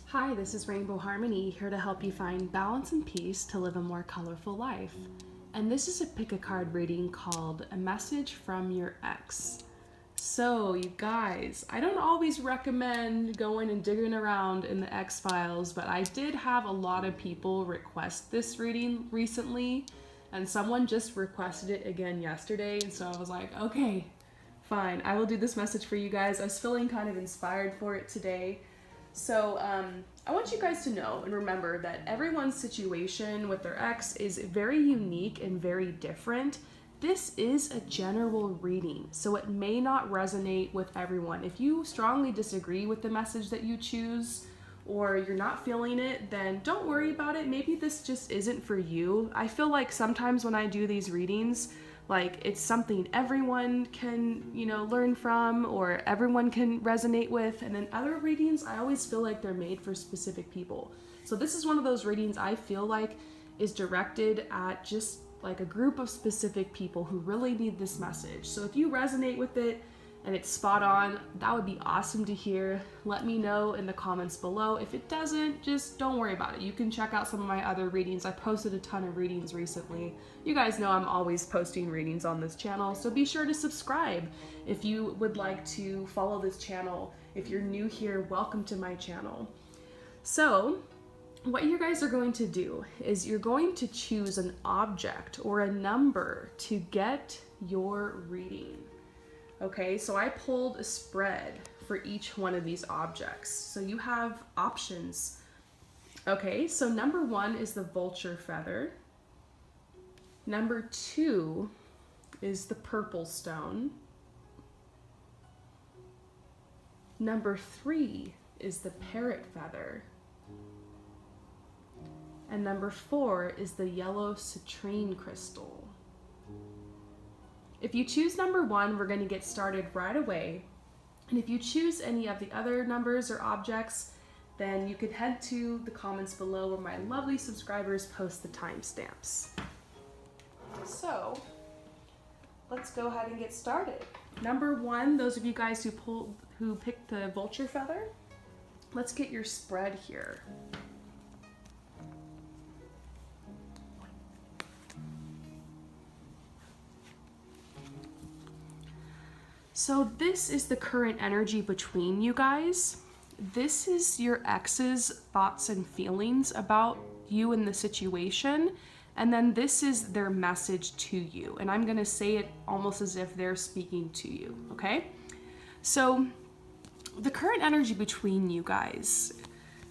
Hi, this is Rainbow Harmony, here to help you find balance and peace to live a more colorful life. And this is a pick a card reading called A Message from Your Ex. So, you guys, I don't always recommend going and digging around in the X files, but I did have a lot of people request this reading recently, and someone just requested it again yesterday, and so I was like, okay, fine, I will do this message for you guys. I was feeling kind of inspired for it today. So I want you guys to know and remember that everyone's situation with their ex is very unique and very different. This is a general reading, so it may not resonate with everyone. If you strongly disagree with the message that you choose or you're not feeling it, then don't worry about it. Maybe this just isn't for you. I feel like sometimes when I do these readings, like it's something everyone can learn from or everyone can resonate with, and then other readings I always feel like they're made for specific people. So this is one of those readings I feel like is directed at just like a group of specific people who really need this message. So if you resonate with it and it's spot on, that would be awesome to hear. Let me know in the comments below. If it doesn't, just don't worry about it. You can check out some of my other readings. I posted a ton of readings recently. You guys know I'm always posting readings on this channel, so be sure to subscribe if you would like to follow this channel. If you're new here, welcome to my channel. So what you guys are going to do is you're going to choose an object or a number to get your reading. Okay, so I pulled a spread for each one of these objects. So you have options. Okay, so number 1 is the vulture feather. Number 2 is the purple stone. Number 3 is the parrot feather. And number 4 is the yellow citrine crystal. If you choose number 1, we're going to get started right away. And if you choose any of the other numbers or objects, then you can head to the comments below where my lovely subscribers post the timestamps. So let's go ahead and get started. Number 1, those of you guys who picked the vulture feather, let's get your spread here. So this is the current energy between you guys. This is your ex's thoughts and feelings about you and the situation. And then this is their message to you. And I'm gonna say it almost as if they're speaking to you, okay? So the current energy between you guys,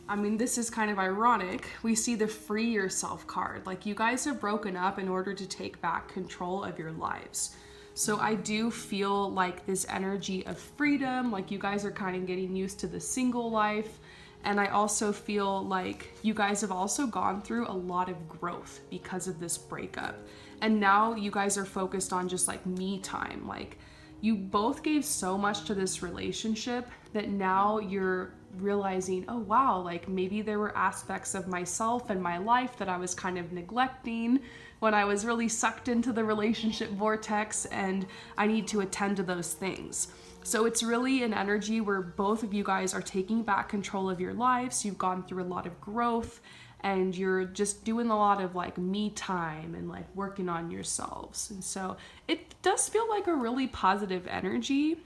I mean, this is kind of ironic. We see the free yourself card. Like you guys have broken up in order to take back control of your lives. So I do feel like this energy of freedom, like you guys are kind of getting used to the single life. And I also feel like you guys have also gone through a lot of growth because of this breakup. And now you guys are focused on just like me time. Like you both gave so much to this relationship that now you're realizing, oh wow, like maybe there were aspects of myself and my life that I was kind of neglecting when I was really sucked into the relationship vortex, and I need to attend to those things. So it's really an energy where both of you guys are taking back control of your lives. You've gone through a lot of growth and you're just doing a lot of like me time and like working on yourselves. And so it does feel like a really positive energy.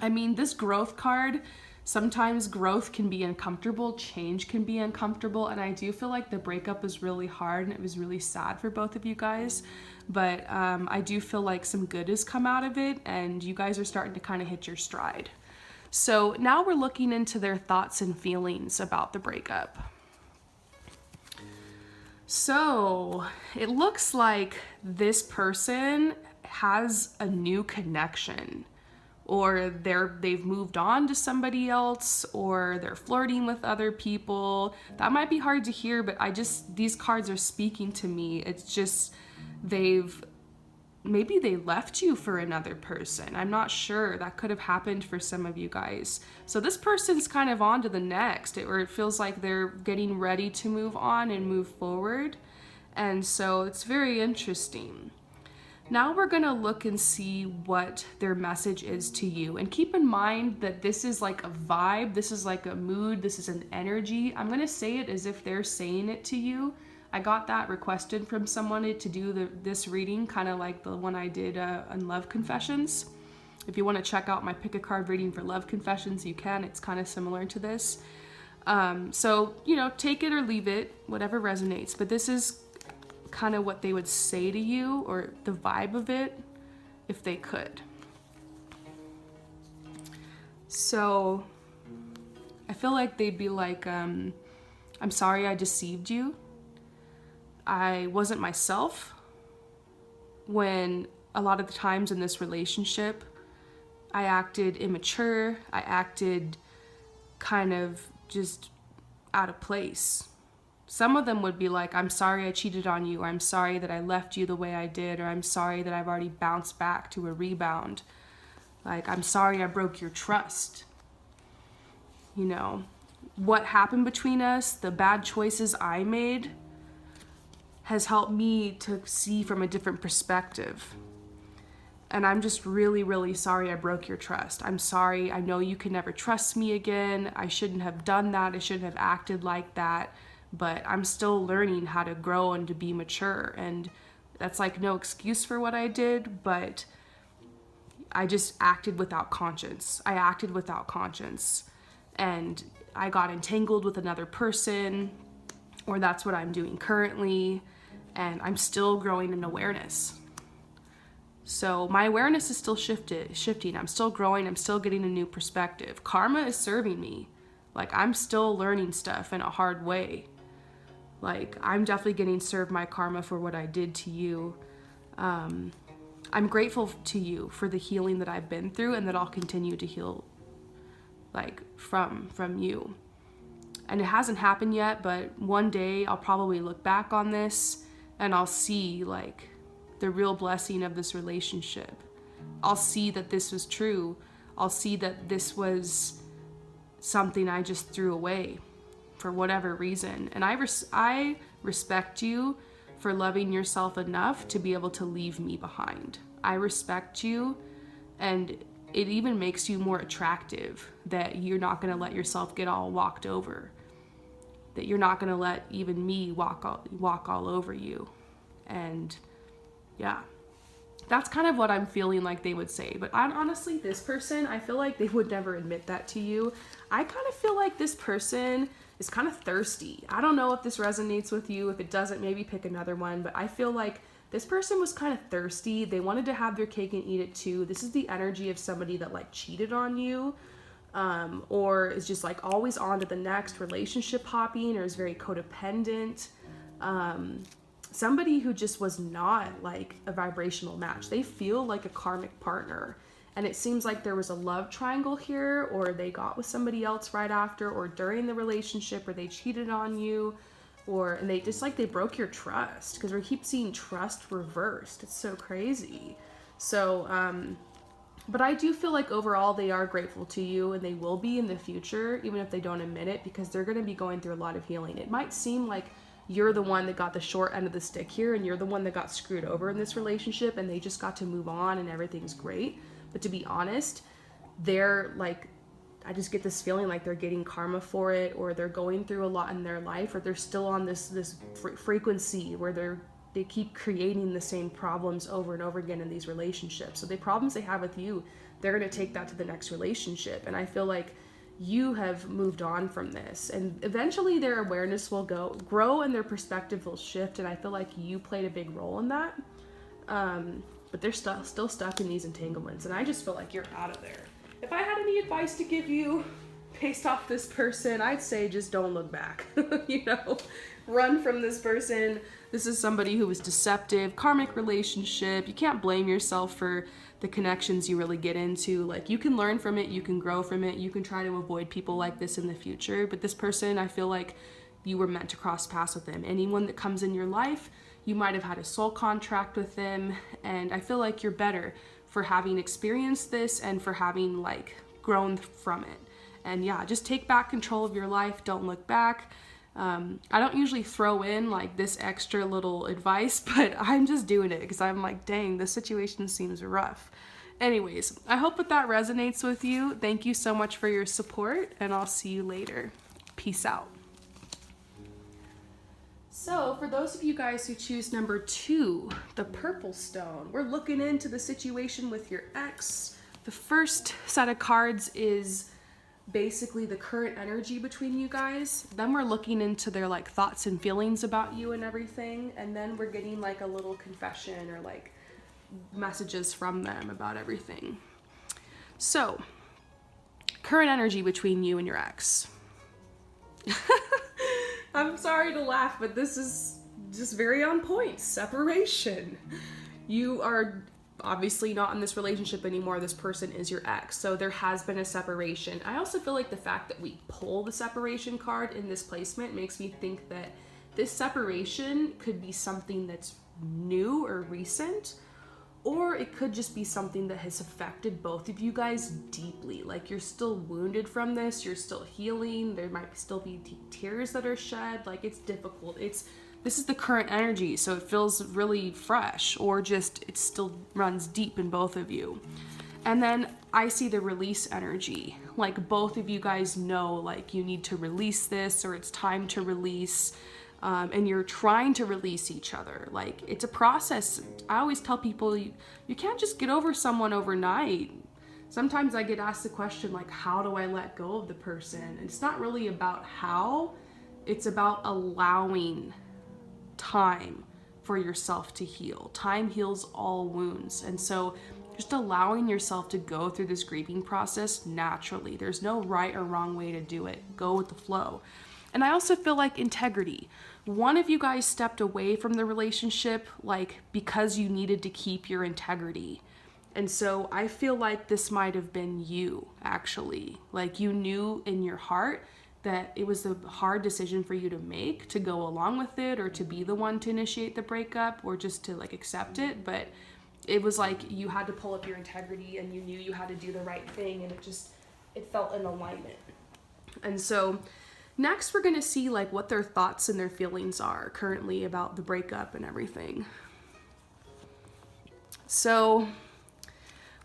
I mean, this growth card, sometimes growth can be uncomfortable, change can be uncomfortable, and I do feel like the breakup was really hard and it was really sad for both of you guys, but I do feel like some good has come out of it and you guys are starting to kind of hit your stride. So now we're looking into their thoughts and feelings about the breakup. So it looks like this person has a new connection, or they've moved on to somebody else, or they're flirting with other people. That might be hard to hear, but these cards are speaking to me. It's just maybe they left you for another person. I'm not sure. That could have happened for some of you guys. So this person's kind of on to the next, or it feels like they're getting ready to move on and move forward. And so it's very interesting. Now we're gonna look and see what their message is to you. And keep in mind that this is like a vibe, this is like a mood, this is an energy. I'm gonna say it as if they're saying it to you. I got that requested from someone to do this reading, kind of like the one I did on Love Confessions. If you want to check out my pick a card reading for Love Confessions, you can. It's kind of similar to this. So, you know, take it or leave it, whatever resonates. But this is kind of what they would say to you, or the vibe of it, if they could. So I feel like they'd be like, I'm sorry I deceived you. I wasn't myself. When a lot of the times in this relationship, I acted immature, I acted kind of just out of place. Some of them would be like, I'm sorry I cheated on you, or I'm sorry that I left you the way I did, or I'm sorry that I've already bounced back to a rebound. Like, I'm sorry I broke your trust. You know, what happened between us, the bad choices I made, has helped me to see from a different perspective. And I'm just really, really sorry I broke your trust. I'm sorry, I know you can never trust me again. I shouldn't have done that, I shouldn't have acted like that. But I'm still learning how to grow and to be mature. And that's like no excuse for what I did, but I just acted without conscience. I acted without conscience. And I got entangled with another person, or that's what I'm doing currently. And I'm still growing in awareness. So my awareness is still shifting. I'm still growing. I'm still getting a new perspective. Karma is serving me. Like, I'm still learning stuff in a hard way. Like, I'm definitely getting served my karma for what I did to you. I'm grateful to you for the healing that I've been through, and that I'll continue to heal, like, from you. And it hasn't happened yet, but one day I'll probably look back on this and I'll see, like, the real blessing of this relationship. I'll see that this was true. I'll see that this was something I just threw away for whatever reason. And I respect you for loving yourself enough to be able to leave me behind. I respect you, and it even makes you more attractive that you're not going to let yourself get all walked over, that you're not going to let even me walk all over you. And yeah, that's kind of what I'm feeling like they would say. But honestly, this person, I feel like they would never admit that to you. I kind of feel like this person is kind of thirsty. I don't know if this resonates with you. If it doesn't, maybe pick another one. But I feel like this person was kind of thirsty. They wanted to have their cake and eat it too. This is the energy of somebody that like cheated on you, or is just like always on to the next, relationship hopping, or is very codependent. Somebody who just was not like a vibrational match. They feel like a karmic partner. And it seems like there was a love triangle here, or they got with somebody else right after or during the relationship, or they cheated on you, and they just like they broke your trust, because we keep seeing trust reversed. It's so crazy. So, but I do feel like overall they are grateful to you, and they will be in the future, even if they don't admit it, because they're going to be going through a lot of healing. It might seem like you're the one that got the short end of the stick here, and you're the one that got screwed over in this relationship, and they just got to move on and everything's great. But to be honest, they're like, I just get this feeling like they're getting karma for it, or they're going through a lot in their life, or they're still on this frequency where they keep creating the same problems over and over again in these relationships. So the problems they have with you, they're going to take that to the next relationship. And I feel like you have moved on from this, and eventually their awareness will grow and their perspective will shift. And I feel like you played a big role in that. But they're still stuck in these entanglements, and I just feel like you're out of there. If I had any advice to give you based off this person, I'd say just don't look back. Run from this person. This is somebody who was deceptive, karmic relationship. You can't blame yourself for the connections you really get into. Like, you can learn from it, you can grow from it, you can try to avoid people like this in the future. But this person, I feel like you were meant to cross paths with them. Anyone that comes in your life, you might have had a soul contract with them, and I feel like you're better for having experienced this and for having like grown from it. And yeah, just take back control of your life. Don't look back. I don't usually throw in like this extra little advice, but I'm just doing it because I'm like, dang, this situation seems rough. Anyways, I hope that resonates with you. Thank you so much for your support, and I'll see you later. Peace out. So for those of you guys who choose number 2, the purple stone, we're looking into the situation with your ex. The first set of cards is basically the current energy between you guys. Then we're looking into their like thoughts and feelings about you and everything. And then we're getting like a little confession or like messages from them about everything. So, current energy between you and your ex. I'm sorry to laugh, but this is just very on point. Separation. You are obviously not in this relationship anymore. This person is your ex. So there has been a separation. I also feel like the fact that we pull the separation card in this placement makes me think that this separation could be something that's new or recent, or it could just be something that has affected both of you guys deeply. Like you're still wounded from this, you're still healing, there might still be tears that are shed. Like it's difficult. This is the current energy, so it feels really fresh, or just it still runs deep in both of you. And then I see the release energy. Like both of you guys know like you need to release this, or it's time to release. And you're trying to release each other. Like it's a process. I always tell people you can't just get over someone overnight. Sometimes I get asked the question like, how do I let go of the person? And it's not really about how, it's about allowing time for yourself to heal. Time heals all wounds. And so just allowing yourself to go through this grieving process naturally. There's no right or wrong way to do it. Go with the flow. And I also feel like integrity. One of you guys stepped away from the relationship like because you needed to keep your integrity. And so I feel like this might have been you, actually. Like you knew in your heart that it was a hard decision for you to make, to go along with it, or to be the one to initiate the breakup, or just to like accept it. But it was like you had to pull up your integrity, and you knew you had to do the right thing, and it felt in alignment. And so next we're going to see like what their thoughts and their feelings are currently about the breakup and everything. So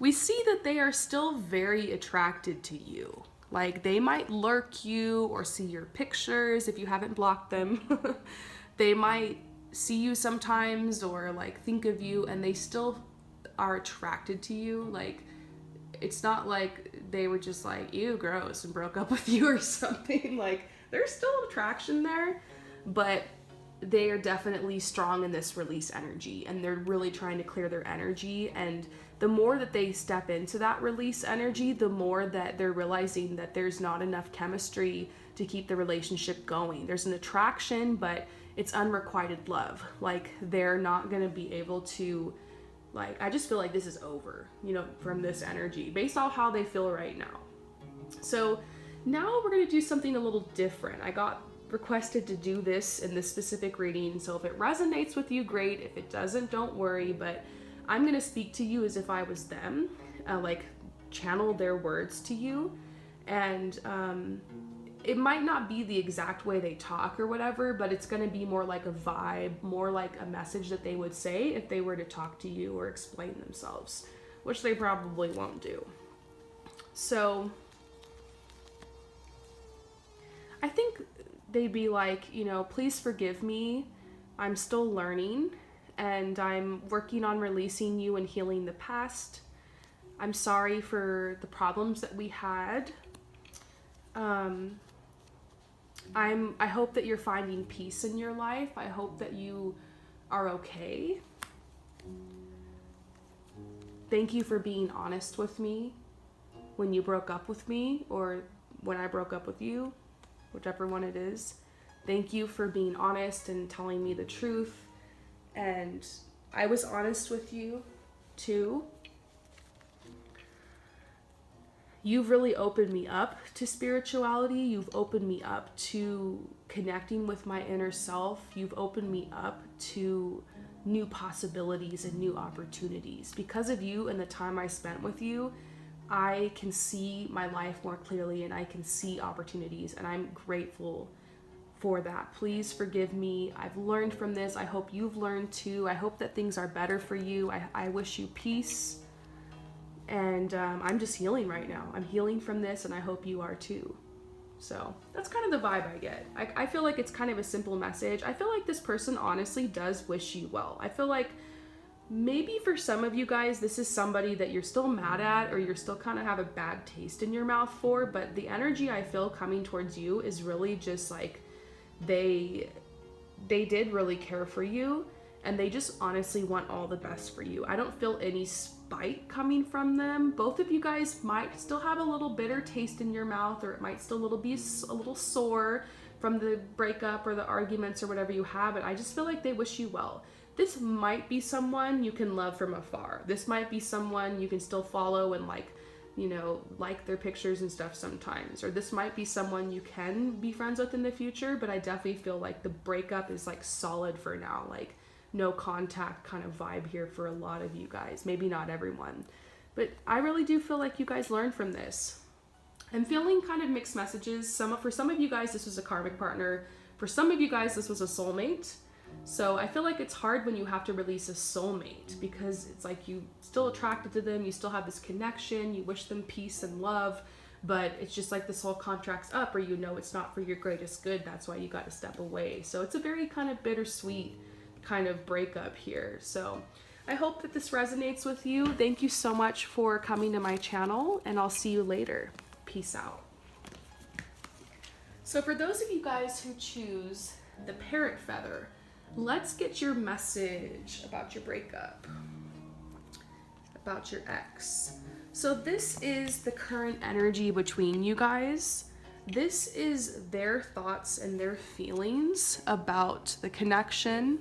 we see that they are still very attracted to you. Like they might lurk you or see your pictures if you haven't blocked them. They might see you sometimes or like think of you, and they still are attracted to you. Like it's not like they were just like, ew, gross, and broke up with you or something. Like there's still attraction there, but they are definitely strong in this release energy, and they're really trying to clear their energy. And the more that they step into that release energy, the more that they're realizing that there's not enough chemistry to keep the relationship going. There's an attraction, but it's unrequited love. Like they're not going to be able to, like, I just feel like this is over, from this energy based on how they feel right now. So now we're going to do something a little different. I got requested to do this in this specific reading. So if it resonates with you, great. If it doesn't, don't worry. But I'm going to speak to you as if I was them, like channel their words to you. And it might not be the exact way they talk or whatever, but it's going to be more like a vibe, more like a message that they would say if they were to talk to you or explain themselves, which they probably won't do. So I think they'd be like, please forgive me. I'm still learning, and I'm working on releasing you and healing the past. I'm sorry for the problems that we had. I hope that you're finding peace in your life. I hope that you are okay. Thank you for being honest with me when you broke up with me, or when I broke up with you, whichever one it is. Thank you for being honest and telling me the truth. And I was honest with you too. You've really opened me up to spirituality. You've opened me up to connecting with my inner self. You've opened me up to new possibilities and new opportunities. Because of you and the time I spent with you, I can see my life more clearly, and I can see opportunities, and I'm grateful for that. Please forgive me. I've learned from this. I hope you've learned too. I hope that things are better for you. I wish you peace. And I'm just healing right now. I'm healing from this, and I hope you are too. So that's kind of the vibe I get. I feel like it's kind of a simple message. I feel like this person honestly does wish you well. I feel like maybe for some of you guys, this is somebody that you're still mad at, or you're still kind of have a bad taste in your mouth for, but the energy I feel coming towards you is really just like they did really care for you, and they just honestly want all the best for you. I don't feel any spite coming from them. Both of you guys might still have a little bitter taste in your mouth, or it might still be a little sore from the breakup or the arguments or whatever you have, but I just feel like they wish you well. This might be someone you can love from afar. This might be someone you can still follow and like their pictures and stuff sometimes. Or this might be someone you can be friends with in the future, but I definitely feel like the breakup is like solid for now. Like no contact kind of vibe here for a lot of you guys. Maybe not everyone, but I really do feel like you guys learned from this. I'm feeling kind of mixed messages. For some of you guys, this was a karmic partner. For some of you guys, this was a soulmate. So I feel like it's hard when you have to release a soulmate, because it's like you still attracted to them, you still have this connection, you wish them peace and love, but it's just like this whole contract's up, or it's not for your greatest good. That's why you got to step away. So it's a very kind of bittersweet kind of breakup here. So I hope that this resonates with you. Thank you so much for coming to my channel, and I'll see you later. Peace out. So for those of you guys who choose the parrot feather, let's get your message about your breakup, about your ex. So this is the current energy between you guys. This is their thoughts and their feelings about the connection.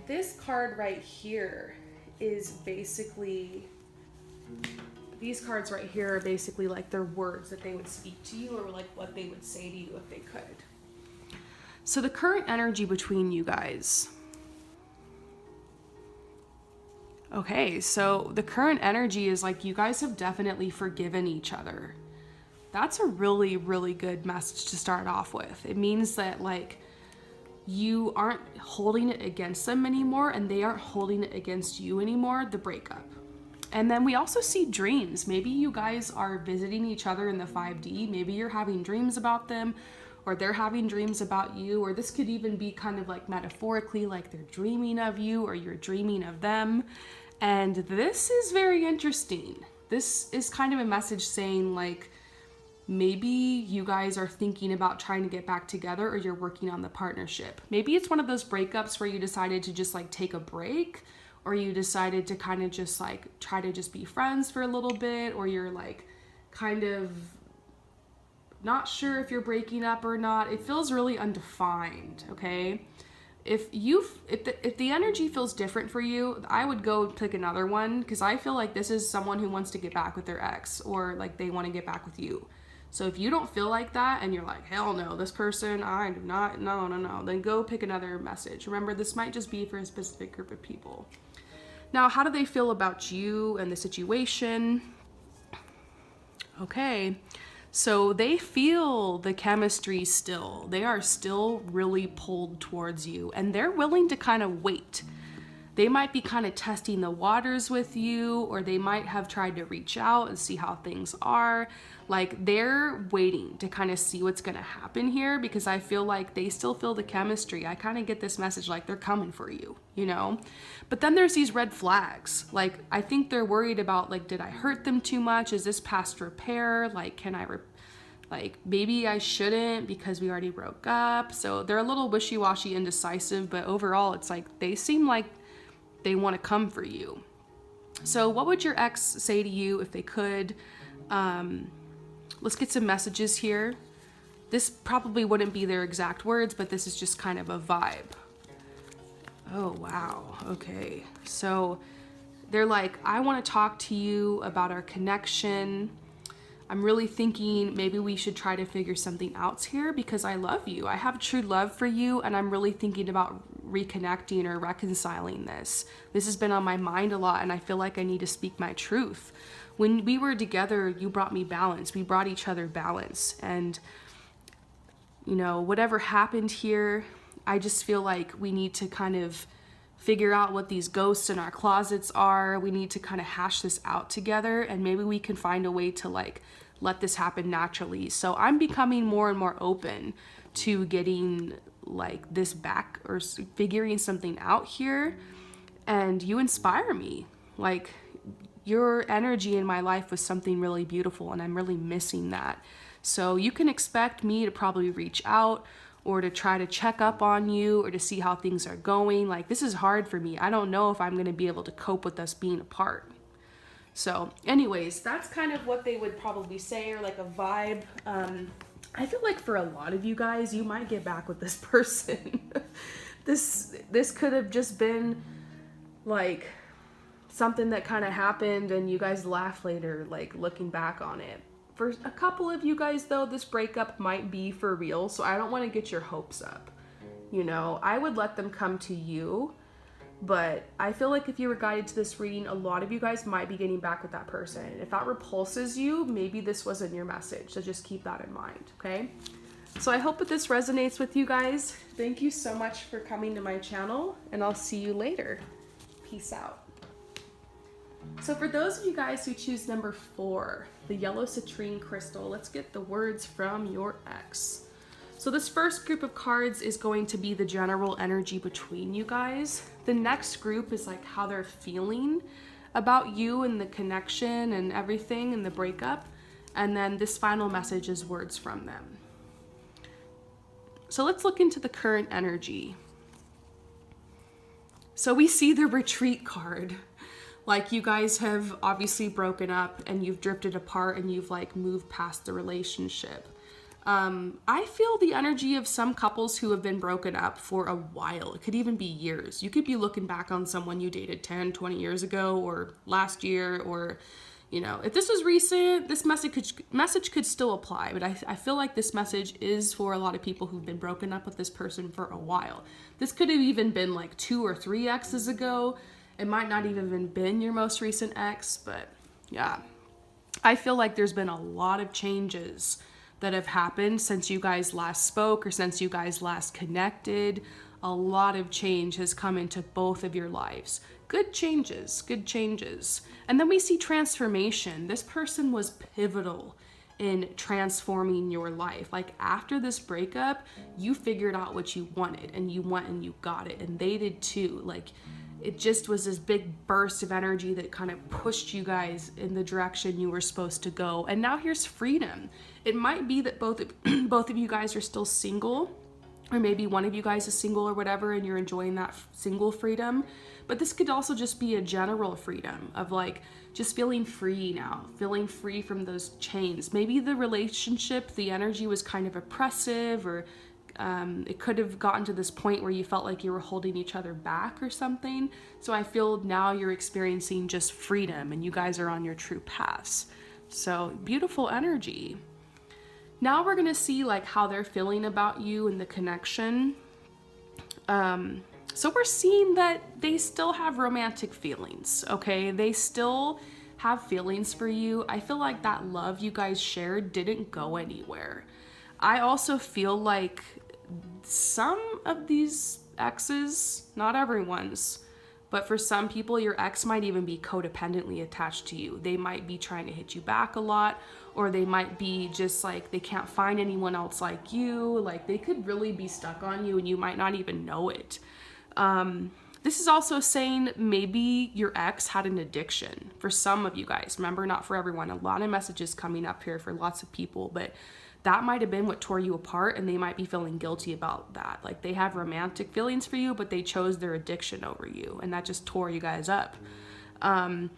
This card right here is basically, these cards right here are basically like their words that they would speak to you, or like what they would say to you if they could. So the current energy between you guys. Okay, so the current energy is like you guys have definitely forgiven each other. That's a really, really good message to start off with. It means that like you aren't holding it against them anymore, and they aren't holding it against you anymore, the breakup. And then we also see dreams. Maybe you guys are visiting each other in the 5D. Maybe you're having dreams about them, or they're having dreams about you, or this could even be kind of like metaphorically, like they're dreaming of you or you're dreaming of them. And this is very interesting. This is kind of a message saying like, maybe you guys are thinking about trying to get back together, or you're working on the partnership. Maybe it's one of those breakups where you decided to just like take a break, or you decided to kind of just like try to just be friends for a little bit, or you're like kind of not sure if you're breaking up or not. It feels really undefined, okay? If the energy feels different for you, I would go pick another one, because I feel like this is someone who wants to get back with their ex, or like they want to get back with you. So if you don't feel like that and you're like, hell no, this person, I do not, no, then go pick another message. Remember, this might just be for a specific group of people. Now, how do they feel about you and the situation? Okay. So they feel the chemistry still. They are still really pulled towards you, and they're willing to kind of wait. They might be kind of testing the waters with you, or they might have tried to reach out and see how things are. Like they're waiting to kind of see what's going to happen here, because I feel like they still feel the chemistry. I kind of get this message like they're coming for you, But then there's these red flags. Like I think they're worried about like, did I hurt them too much? Is this past repair? Like, can I like maybe I shouldn't because we already broke up. So they're a little wishy-washy, indecisive, but overall it's like they seem like they want to come for you. So what would your ex say to you if they could? Let's get some messages here. This probably wouldn't be their exact words, but this is just kind of a vibe. Oh, wow. Okay. So they're like, I want to talk to you about our connection. I'm really thinking maybe we should try to figure something out here, because I love you. I have true love for you, and I'm really thinking about reconnecting or reconciling this. This has been on my mind a lot, and I feel like I need to speak my truth. When we were together, you brought me balance. We brought each other balance. And you know, whatever happened here, I just feel like we need to kind of figure out what these ghosts in our closets are. We need to kind of hash this out together, and maybe we can find a way to like let this happen naturally. So I'm becoming more and more open to getting like this back or figuring something out here. And you inspire me. Like, your energy in my life was something really beautiful, and I'm really missing that. So you can expect me to probably reach out or to try to check up on you or to see how things are going. Like, this is hard for me. I don't know if I'm going to be able to cope with us being apart. So anyways, that's kind of what they would probably say, or like a vibe. I feel like for a lot of you guys, you might get back with this person. This could have just been like something that kind of happened and you guys laugh later, like looking back on it. For a couple of you guys though, this breakup might be for real, so I don't want to get your hopes up. You know, I would let them come to you, but I feel like if you were guided to this reading, a lot of you guys might be getting back with that person. If that repulses you, maybe this wasn't your message, so just keep that in mind, okay? So I hope that this resonates with you guys. Thank you so much for coming to my channel, and I'll see you later. Peace out. So for those of you guys who choose number 4, the yellow citrine crystal, let's get the words from your ex. So this first group of cards is going to be the general energy between you guys. The next group is like how they're feeling about you and the connection and everything and the breakup. And then this final message is words from them. So let's look into the current energy. So we see the retreat card. Like, you guys have obviously broken up and you've drifted apart and you've like moved past the relationship. I feel the energy of some couples who have been broken up for a while. It could even be years. You could be looking back on someone you dated 10, 20 years ago or last year, or, you know, if this was recent, this message could still apply. But I feel like this message is for a lot of people who've been broken up with this person for a while. This could have even been like 2 or 3 exes ago. It might not even have been your most recent ex, but yeah. I feel like there's been a lot of changes that have happened since you guys last spoke or since you guys last connected. A lot of change has come into both of your lives. Good changes, good changes. And then we see transformation. This person was pivotal in transforming your life. Like, after this breakup, you figured out what you wanted and you went and you got it, and they did too. Like, it just was this big burst of energy that kind of pushed you guys in the direction you were supposed to go. And now here's freedom. It might be that both of you guys are still single, or maybe one of you guys is single or whatever, and you're enjoying that single freedom. But this could also just be a general freedom of like just feeling free now, feeling free from those chains. Maybe the relationship, the energy was kind of oppressive, or it could have gotten to this point where you felt like you were holding each other back or something. So I feel now you're experiencing just freedom and you guys are on your true paths. So beautiful energy. Now we're gonna see like how they're feeling about you and the connection. So we're seeing that they still have romantic feelings, okay? They still have feelings for you. I feel like that love you guys shared didn't go anywhere. I also feel like some of these exes, not everyone's, but for some people, your ex might even be codependently attached to you. They might be trying to hit you back a lot, or they might be just like, they can't find anyone else like you. Like, they could really be stuck on you and you might not even know it. This is also saying maybe your ex had an addiction for some of you guys. Remember, not for everyone. A lot of messages coming up here for lots of people, but that might have been what tore you apart, and they might be feeling guilty about that. Like, they have romantic feelings for you, but they chose their addiction over you, and that just tore you guys up. I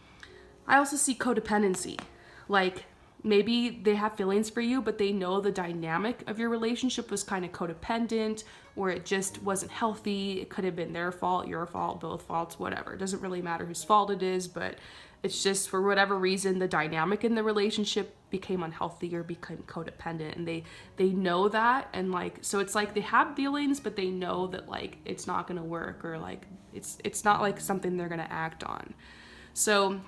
also see codependency. Like, maybe they have feelings for you, but they know the dynamic of your relationship was kind of codependent, or it just wasn't healthy. It could have been their fault, your fault, both faults, whatever. It doesn't really matter whose fault it is, but it's just for whatever reason, the dynamic in the relationship became unhealthy or became codependent, and they know that. And like, so it's like they have feelings, but they know that like it's not gonna work, or like it's not like something they're gonna act on. So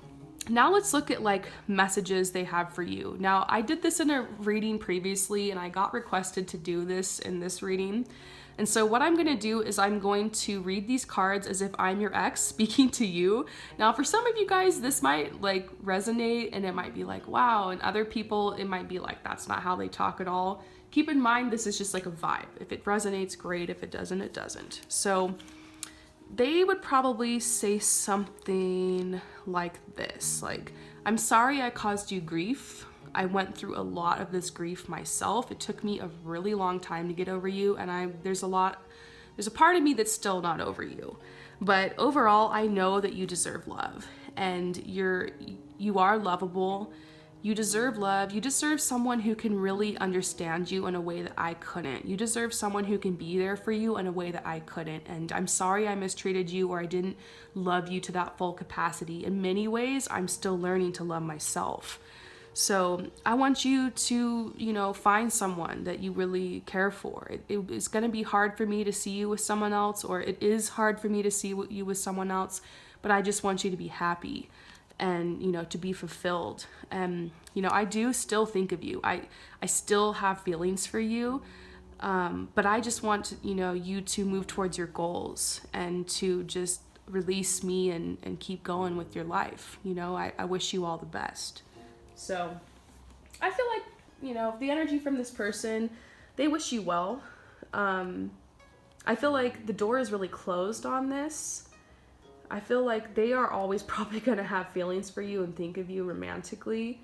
Now let's look at like messages they have for you. Now I did this in a reading previously and I got requested to do this in this reading. And so what I'm going to do is I'm going to read these cards as if I'm your ex speaking to you. Now for some of you guys, this might like resonate and it might be like, wow. And other people, it might be like, that's not how they talk at all. Keep in mind, this is just like a vibe. If it resonates, great. If it doesn't, it doesn't. So they would probably say something like this, like, I'm sorry I caused you grief. I went through a lot of this grief myself. It took me a really long time to get over you, and there's a part of me that's still not over you. But overall, I know that you deserve love, and you are lovable. You deserve love. You deserve someone who can really understand you in a way that I couldn't. You deserve someone who can be there for you in a way that I couldn't. And I'm sorry I mistreated you or I didn't love you to that full capacity. In many ways, I'm still learning to love myself. So I want you to, find someone that you really care for. It's going to be hard for me to see you with someone else, or it is hard for me to see you with someone else, but I just want you to be happy and, to be fulfilled. And, I do still think of you. I still have feelings for you, but I just want, you to move towards your goals and to just release me and keep going with your life. I wish you all the best. So I feel like, the energy from this person, they wish you well. I feel like the door is really closed on this. I feel like they are always probably going to have feelings for you and think of you romantically.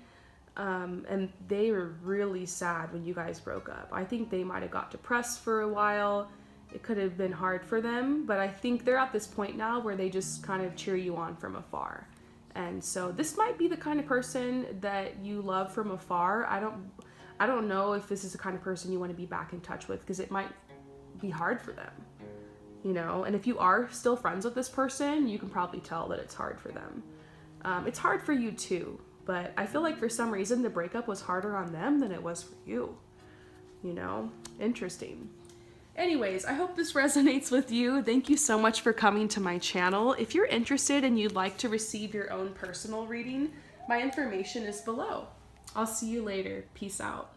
And they were really sad when you guys broke up. I think they might have got depressed for a while. It could have been hard for them, but I think they're at this point now where they just kind of cheer you on from afar. And so this might be the kind of person that you love from afar. I don't know if this is the kind of person you want to be back in touch with, because it might be hard for them, and if you are still friends with this person, you can probably tell that it's hard for them. It's hard for you too, but I feel like for some reason the breakup was harder on them than it was for you. Interesting. Anyways, I hope this resonates with you. Thank you so much for coming to my channel. If you're interested and you'd like to receive your own personal reading, my information is below. I'll see you later. Peace out.